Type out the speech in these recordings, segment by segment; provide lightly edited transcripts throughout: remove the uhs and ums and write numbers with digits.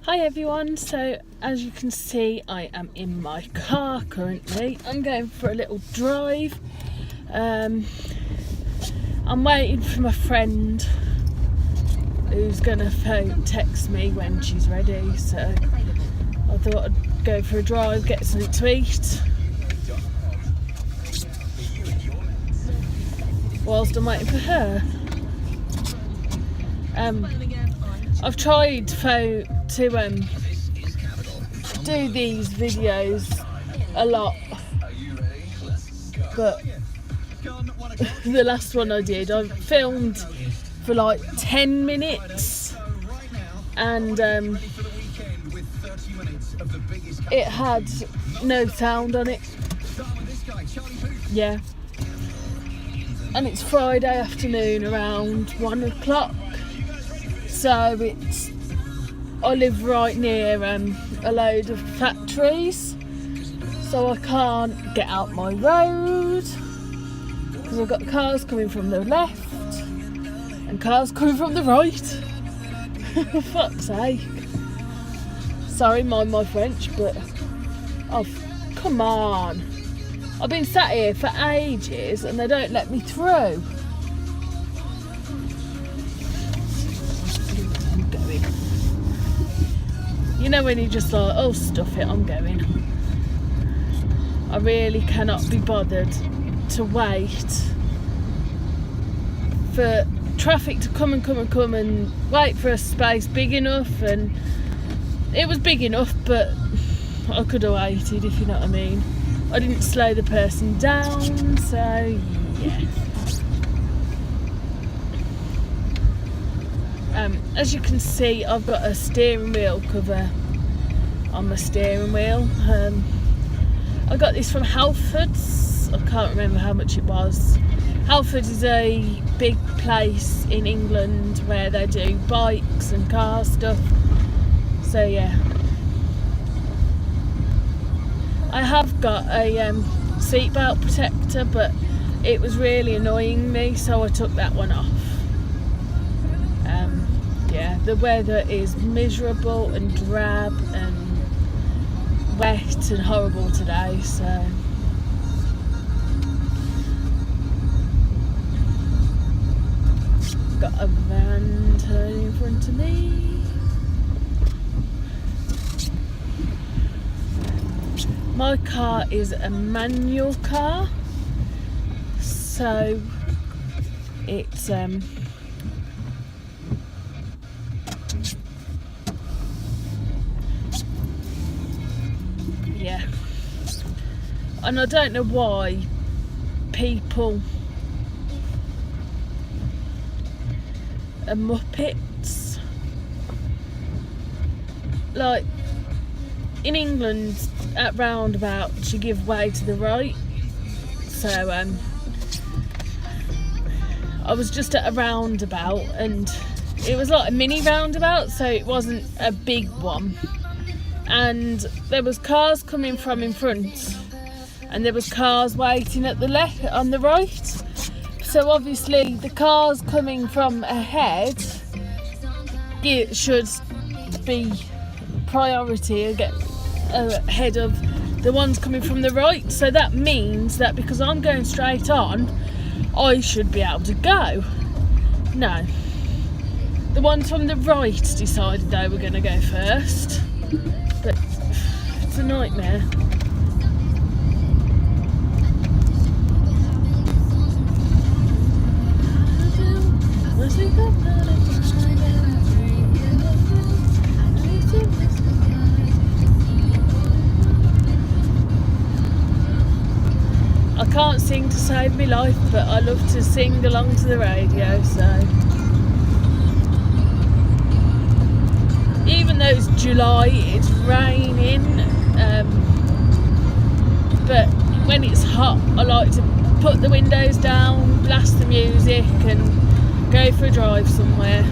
Hi everyone, so as you can see I am in my car currently. I'm going for a little drive. I'm waiting for my friend who's gonna text me when she's ready, so I thought I'd go for a drive, get something to eat whilst I'm waiting for her. I've tried to do these videos a lot, but the last one I did, I filmed for like 10 minutes and it had no sound on it. Yeah. And it's Friday afternoon around 1 o'clock. So I live right near a load of factories, so I can't get out my road because I've got cars coming from the left and cars coming from the right. For fuck's sake. Sorry, mind my French, but oh, come on. I've been sat here for ages and they don't let me through. You know when you're just like, oh stuff it, I'm going. I really cannot be bothered to wait for traffic to come and wait for a space big enough, and it was big enough but I could have waited, if you know what I mean. I didn't slow the person down, so yeah. As you can see, I've got a steering wheel cover on my steering wheel. I got this from Halfords. I can't remember how much it was. Halfords is a big place in England where they do bikes and car stuff. So yeah. I have got a seatbelt protector, but it was really annoying me, so I took that one off. Yeah, the weather is miserable and drab and wet and horrible today, so got a van turning in front of me. My car is a manual car, so it's yeah, and I don't know why people are muppets. Like in England at roundabouts you give way to the right, so I was just at a roundabout and it was like a mini roundabout, so it wasn't a big one, and there was cars coming from in front and there was cars waiting at the left on the right, so obviously the cars coming from ahead should be priority ahead of the ones coming from the right. So that means that because I'm going straight on, I should be able to go. No, the ones from the right decided they were going to go first, but it's a nightmare. I can't sing to save my life, but I love to sing along to the radio, so even though it's July, it's raining, but when it's hot I like to put the windows down, blast the music and go for a drive somewhere.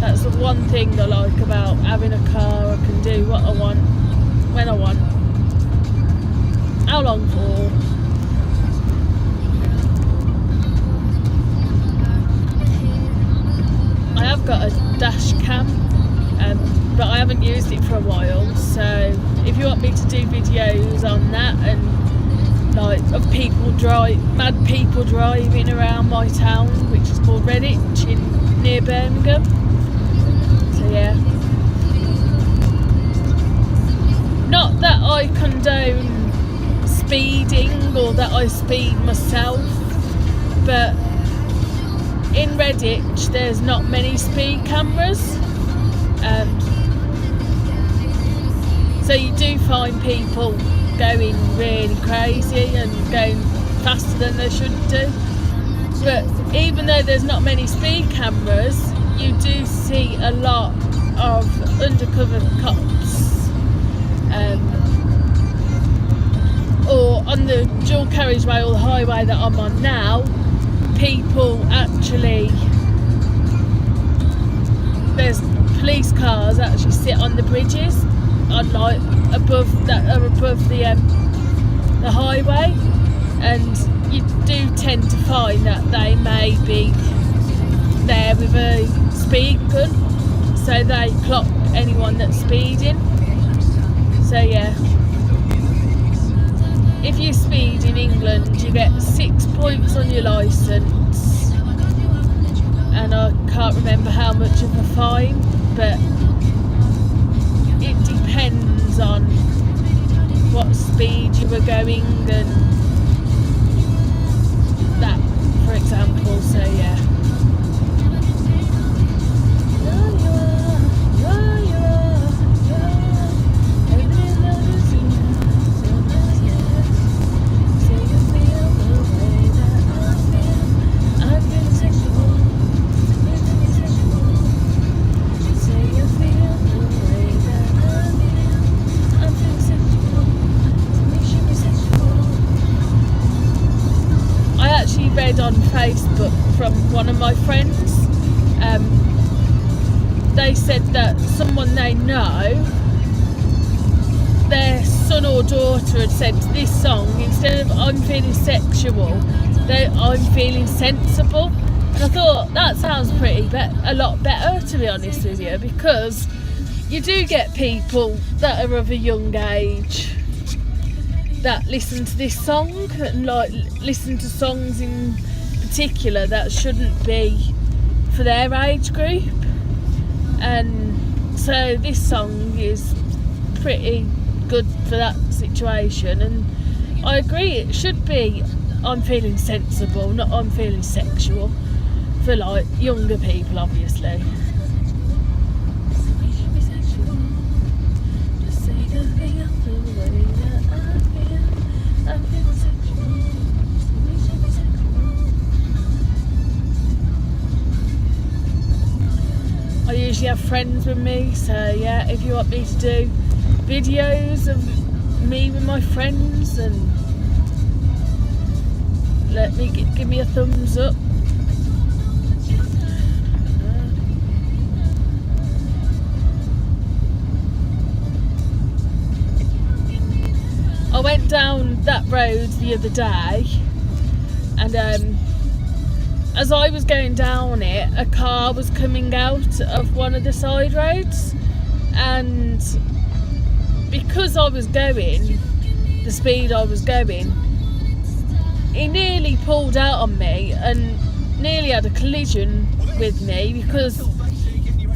That's the one thing I like about having a car. I can do what I want, when I want, how long for. got a dash cam, but I haven't used it for a while, so if you want me to do videos on that and like of mad people driving around my town, which is called Redditch near Birmingham, so yeah. Not that I condone speeding or that I speed myself, but in Redditch there's not many speed cameras, so you do find people going really crazy and going faster than they should do. But even though there's not many speed cameras, you do see a lot of undercover cops, or on the dual carriageway or the highway that I'm on now, people actually, there's police cars actually sit on the bridges on like above the highway, and you do tend to find that they may be there with a speed gun, so they clock anyone that's speeding. So yeah, if you speed in England you get 6 points on your licence, and I can't remember how much of a fine, but it depends on what speed you were going and that, for example, so yeah. Read on Facebook from one of my friends, they said that someone they know, their son or daughter had said this song, instead of I'm feeling sexual, I'm feeling sensible, and I thought that sounds a lot better, to be honest with you, because you do get people that are of a young age that listen to this song and like listen to songs in particular that shouldn't be for their age group, and so this song is pretty good for that situation. And I agree, it should be I'm feeling sensible, not I'm feeling sexual, for like younger people, obviously. I usually have friends with me, so yeah, if you want me to do videos of me with my friends, and give me a thumbs up. I went down that road the other day, and as I was going down it, a car was coming out of one of the side roads, and because I was going the speed I was going, he nearly pulled out on me and nearly had a collision with me because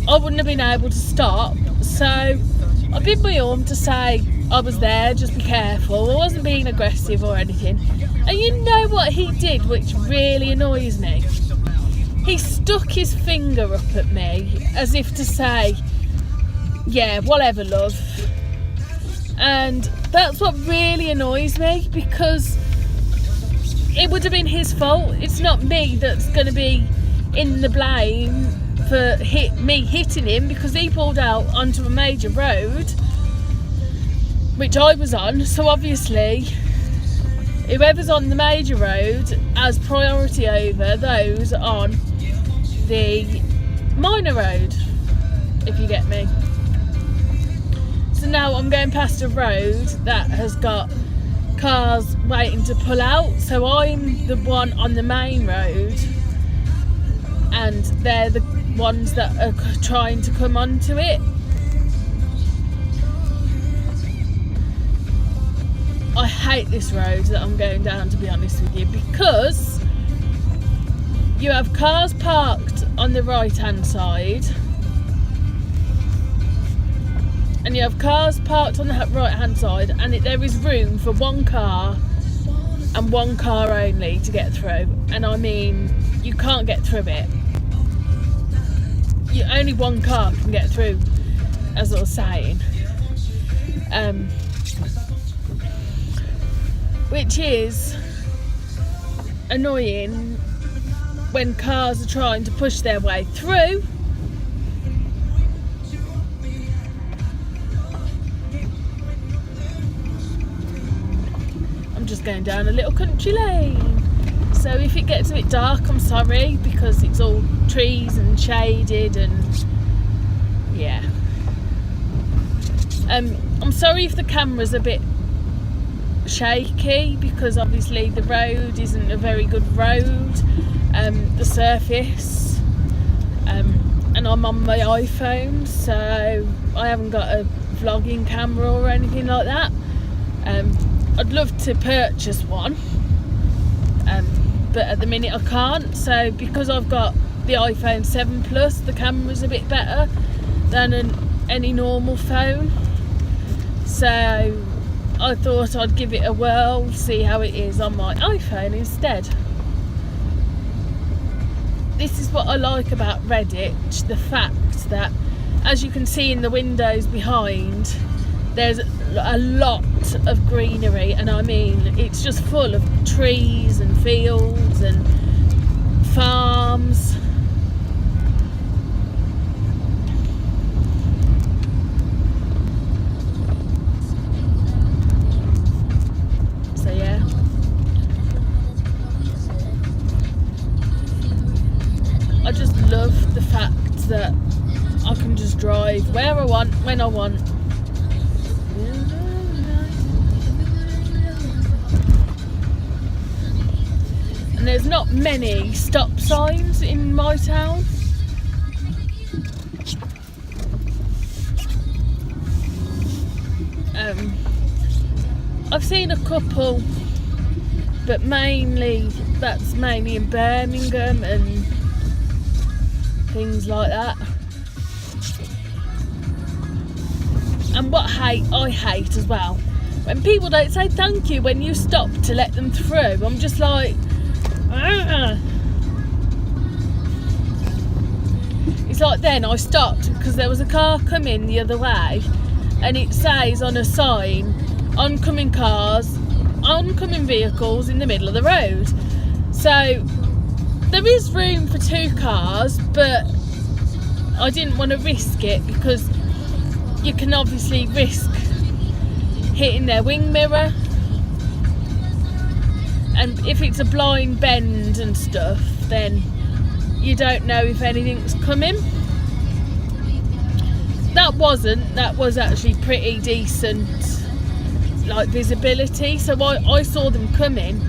I wouldn't have been able to stop. So I bid my arm to say I was there, just be careful. I wasn't being aggressive or anything. And you know what he did, which really annoys me? He stuck his finger up at me as if to say, yeah, whatever, love. And that's what really annoys me, because it would have been his fault. It's not me that's going to be in the blame for me hitting him, because he pulled out onto a major road which I was on, so obviously whoever's on the major road has priority over those on the minor road, if you get me. So now I'm going past a road that has got cars waiting to pull out, so I'm the one on the main road and they're the ones that are trying to come onto it. I hate this road that I'm going down, to be honest with you, because you have cars parked on the right hand side and you have cars parked on the right hand side, and there is room for one car and one car only to get through, and I mean you can't get through it. Only one car can get through, as I was saying, which is annoying when cars are trying to push their way through. I'm just going down a little country lane, so if it gets a bit dark, I'm sorry, because it's all trees and shaded, and yeah. I'm sorry if the camera's a bit shaky, because obviously the road isn't a very good road, the surface, and I'm on my iPhone, so I haven't got a vlogging camera or anything like that. I'd love to purchase one, but at the minute I can't. So because I've got the iPhone 7 Plus, the camera's a bit better than any normal phone, so I thought I'd give it a whirl, see how it is on my iPhone instead. This is what I like about Redditch, the fact that, as you can see in the windows behind, there's a lot of greenery, and I mean it's just full of trees and fields and farms. So yeah, I just love the fact that I can just drive where I want, when I want. And there's not many stop signs in my town. I've seen a couple, but that's mainly in Birmingham and things like that. And what I hate as well, when people don't say thank you when you stop to let them through. I'm just like, It's like then I stopped because there was a car coming the other way, and it says on a sign, oncoming vehicles in the middle of the road. So there is room for two cars, but I didn't want to risk it, because you can obviously risk hitting their wing mirror, and if it's a blind bend and stuff, then you don't know if anything's coming. That was actually pretty decent, like, visibility, so I saw them coming.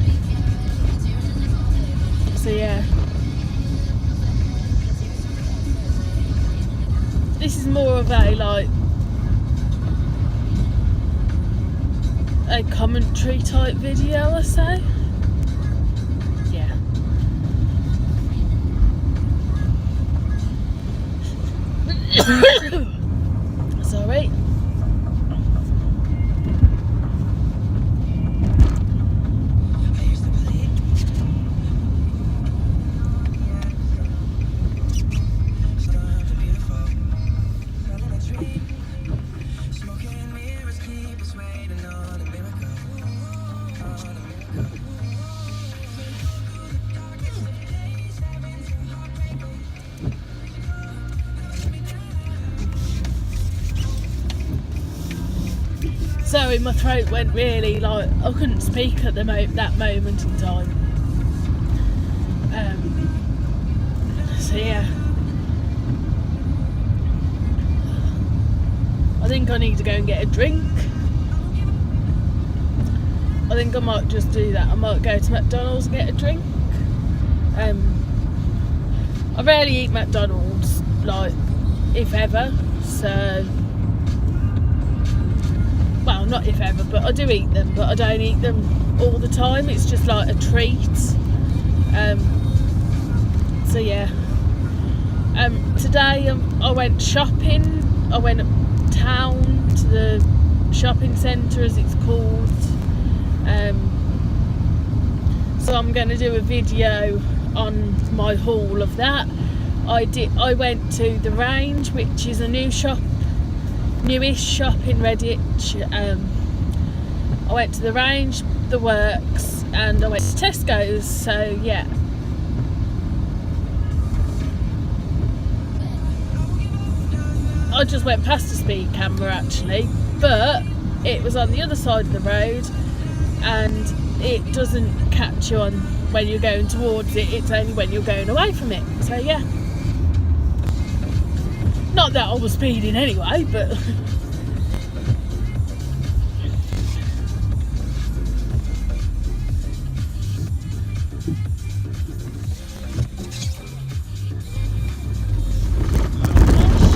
So yeah, this is more of a commentary type video, I say. Yeah. Sorry. Sorry, my throat went really, I couldn't speak at that moment in time. So yeah, I think I need to go and get a drink. I think I might just do that. I might go to McDonald's and get a drink. I I rarely eat McDonald's, like, if ever, so, well, not if ever, but I do eat them, but I don't eat them all the time. It's just like a treat. So yeah. Today I went shopping. I went uptown to the shopping centre, as it's called. So I'm going to do a video on my haul of that. I went to the Range, which is a newish shop in Redditch. I went to the Range, the Works, and I went to Tesco's. So yeah. I just went past the speed camera actually, but it was on the other side of the road, and it doesn't catch you on when you're going towards it, it's only when you're going away from it. So yeah, not that I was speeding anyway, but oh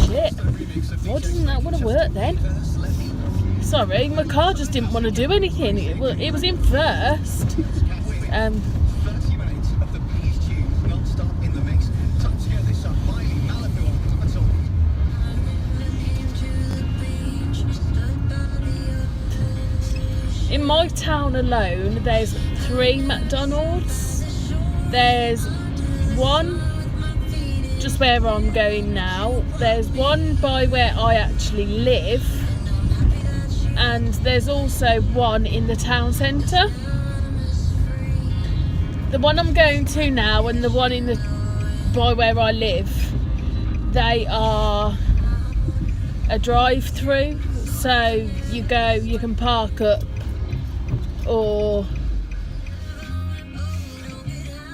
shit, why doesn't that want to work then? Sorry, my car just didn't want to do anything. It was in first. In my town alone, there's 3 McDonald's. There's one just where I'm going now. There's one by where I actually live. And there's also one in the town centre. The one I'm going to now and the one by where I live, they are a drive-through. So you can park up, or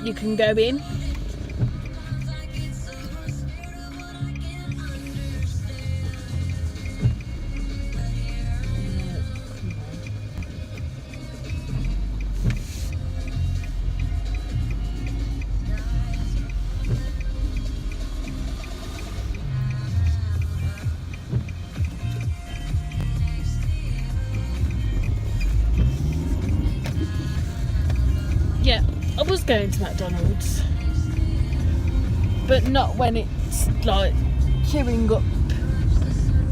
you can go in. Yeah, I was going to McDonald's, but not when it's like queuing up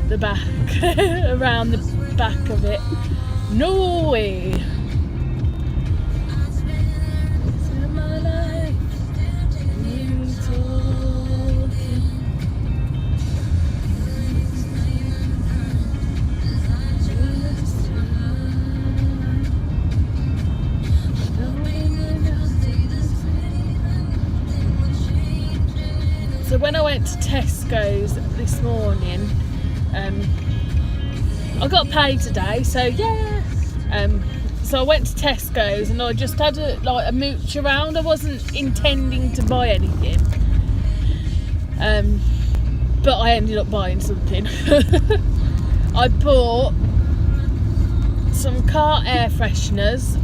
the back, around the back of it. No way. So when I went to Tesco's this morning, I got paid today, so yeah. So I went to Tesco's and I just had a mooch around. I wasn't intending to buy anything, but I ended up buying something. I bought some car air fresheners.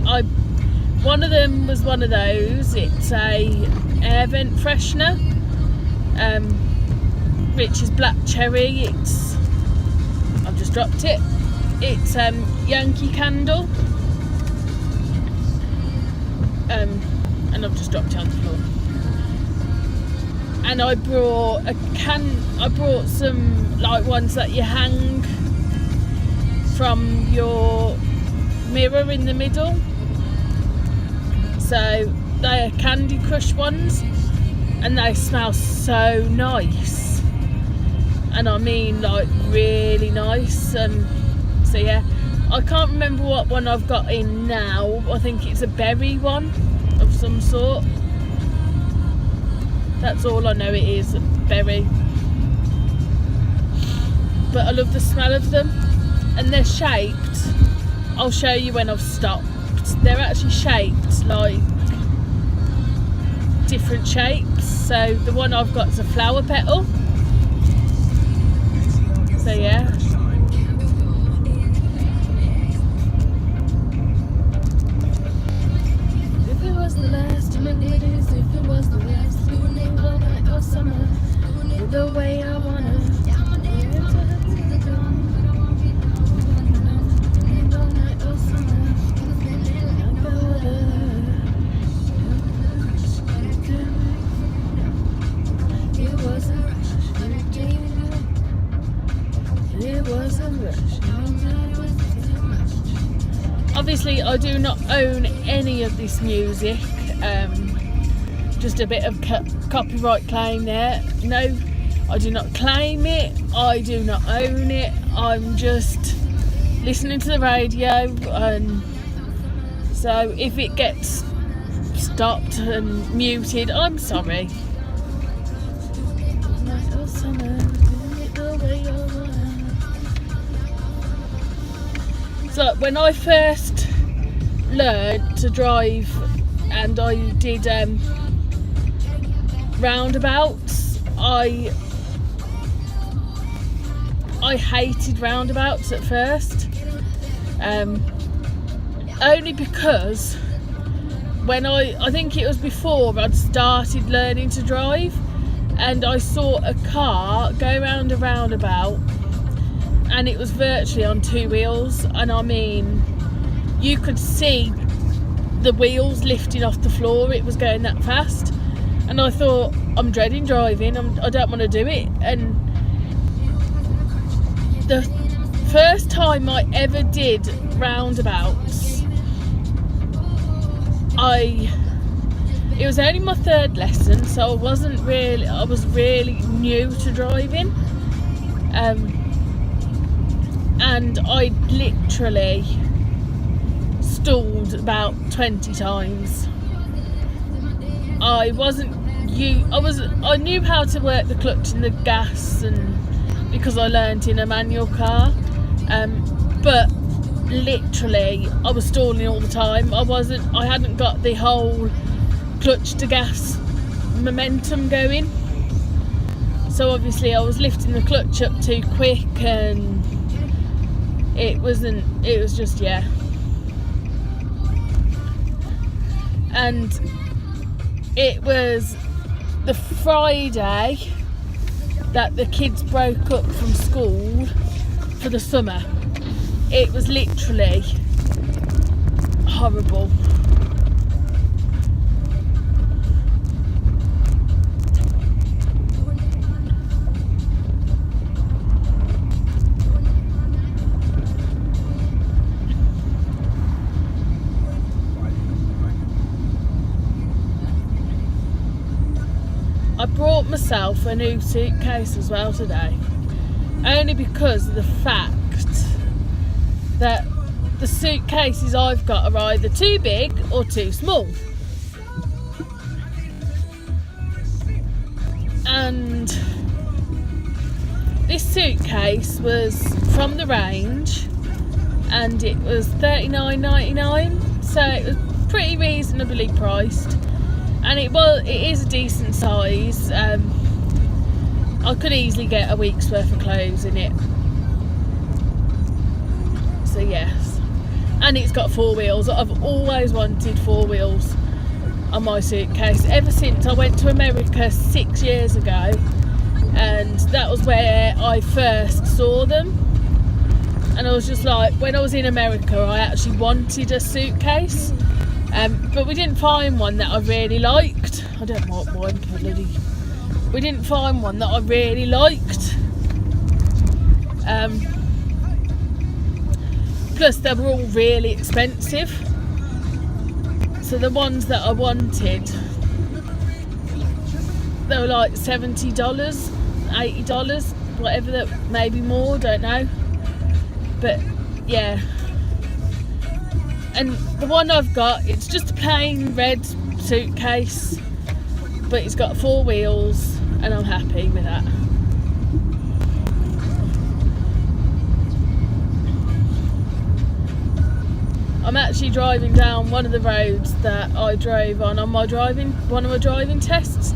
One of them was one of those. It's a air vent freshener. Which is black cherry. I've just dropped it. It's Yankee Candle, and I've just dropped it on the floor. And I brought some like ones that you hang from your mirror in the middle. So they are Candy Crush ones. And they smell so nice, and I mean like really nice. So yeah, I can't remember what one I've got in now. I think it's a berry one of some sort. That's all I know it is, berry. But I love the smell of them, and they're shaped. I'll show you when I've stopped. They're actually shaped like different shapes. So the one I've got is a flower petal. So yeah. If it was the last, remember it is. If it was the last, all night or summer, the way I wanna. All night or summer, it was a rush. It was a rush. Obviously, I do not own any of this music. Just a bit of copyright claim there. No, I do not claim it. I do not own it. I'm just listening to the radio, and so if it gets stopped and muted, I'm sorry. So when I first learned to drive and I did roundabouts, I hated roundabouts at first, only because when I think it was before I'd started learning to drive, and I saw a car go round a roundabout, and it was virtually on two wheels, and I mean, you could see the wheels lifting off the floor. It was going that fast, and I thought, I'm dreading driving. I don't want to do it. And the first time I ever did roundabouts, it was only my third lesson, so I was really new to driving, and I literally stalled about 20 times. I knew how to work the clutch and the gas, and because I learnt in a manual car, but literally I was stalling all the time. I hadn't got the whole clutch to gas momentum going, so obviously I was lifting the clutch up too quick, and it was just, yeah. And it was the Friday that the kids broke up from school for the summer. It was literally horrible. I brought myself a new suitcase as well today, only because of the fact that the suitcases I've got are either too big or too small. And this suitcase was from the range, and it was $39.99, so it was pretty reasonably priced. And it is a decent size. I could easily get a week's worth of clothes in it. So yes, and it's got four wheels. I've always wanted four wheels on my suitcase ever since I went to America 6 years ago, and that was where I first saw them. And I was just like, when I was in America, I actually wanted a suitcase. But we didn't find one that I really liked. I don't know why we didn't find one that I really liked. Plus they were all really expensive. So the ones that I wanted, they were like $70, $80, whatever, that, maybe more, don't know. But yeah. And the one I've got, it's just a plain red suitcase, but it's got four wheels, and I'm happy with that. I'm actually driving down one of the roads that I drove on one of my driving tests.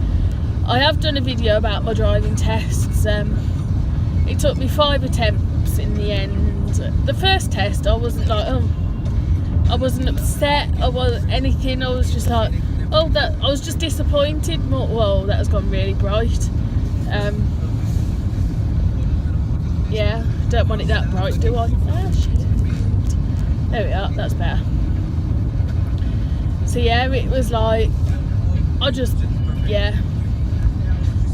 I have done a video about my driving tests. It took me 5 attempts in the end. The first test, I wasn't like, I wasn't upset, I wasn't anything. I was just like, Oh, that I was just disappointed. Whoa, that has gone really bright. Yeah, don't want it that bright, do I? Ah, shit. There we are, that's better. So yeah, it was like, yeah.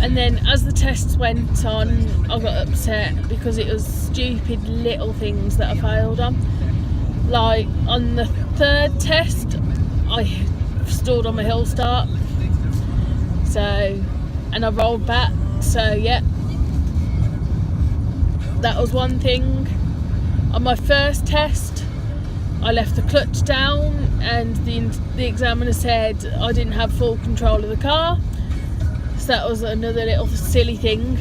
And then as the tests went on, I got upset because it was stupid little things that I failed on. Like on the third test, I stalled on my hill start. So, and I rolled back. So yeah, that was one thing. On my first test, I left the clutch down, and the examiner said I didn't have full control of the car. So that was another little silly thing.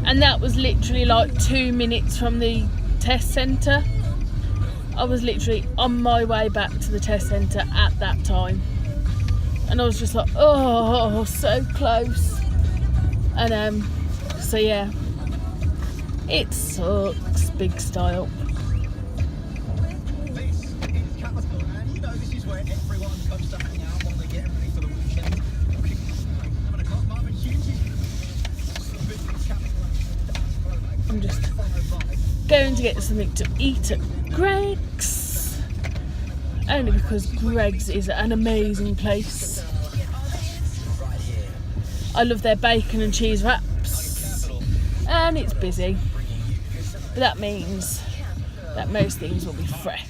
And that was literally like 2 minutes from the test centre. I was literally on my way back to the test centre at that time. And I was just like, oh, so close. And so yeah, it sucks big style. I'm just going to get something to eat at Greggs, only because Greggs is an amazing place. I love their bacon and cheese wraps, and it's busy, but that means that most things will be fresh.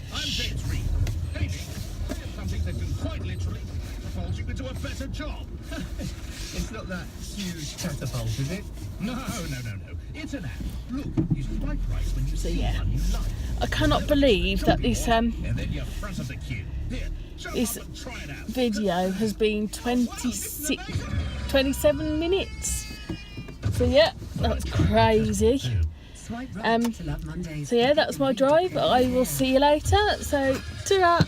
It's not that huge catapult, is it? No. It's an app. Look, you swipe right when you see one you like. I cannot believe that this And then you're front of the queue. Here, this video has been 27 minutes. So yeah, that's crazy. So yeah, that's my drive. I will see you later. So ta-ra.